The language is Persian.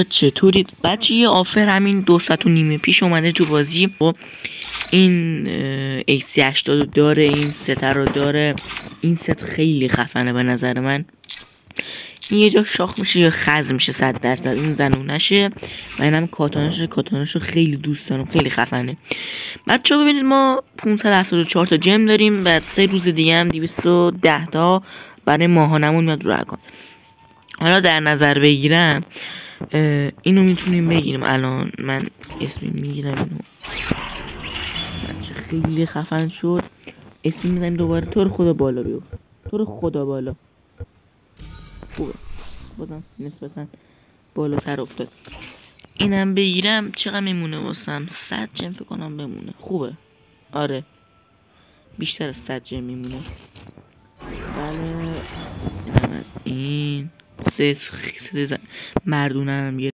چطورید بچه؟ یه آفر همین 2 ساعت و نیمه پیش اومده تو بازی و این AC80 داره، این ست رو داره. این ست خیلی خفنه به نظر من. این یه جا شاخ میشه یا خز میشه 100%. این زنونشه و این هم کاتانش رو خیلی دوست دارم، خیلی خفنه. بچه ها ببینید ما 574 تا جم داریم، بعد 3 روز دیگه هم 210 تا برای ماهانمون میاد رو اکانت. حالا در نظر بگیرم اینو میتونیم بگیریم. الان من اسمی میگیرم اینو، خیلی خفن شد. اسمی میزنیم دوباره. تو رو خدا بالا بیو، تو رو خدا بالا. خوبه بازم نسبتا بالاتر افتاد. اینم بگیرم چقدر میمونه واسم؟ 100 جم فکر کنم بمونه. خوبه آره، بیشتر از 100 جم میمونه. بله اینم از این. 3 مردونه هم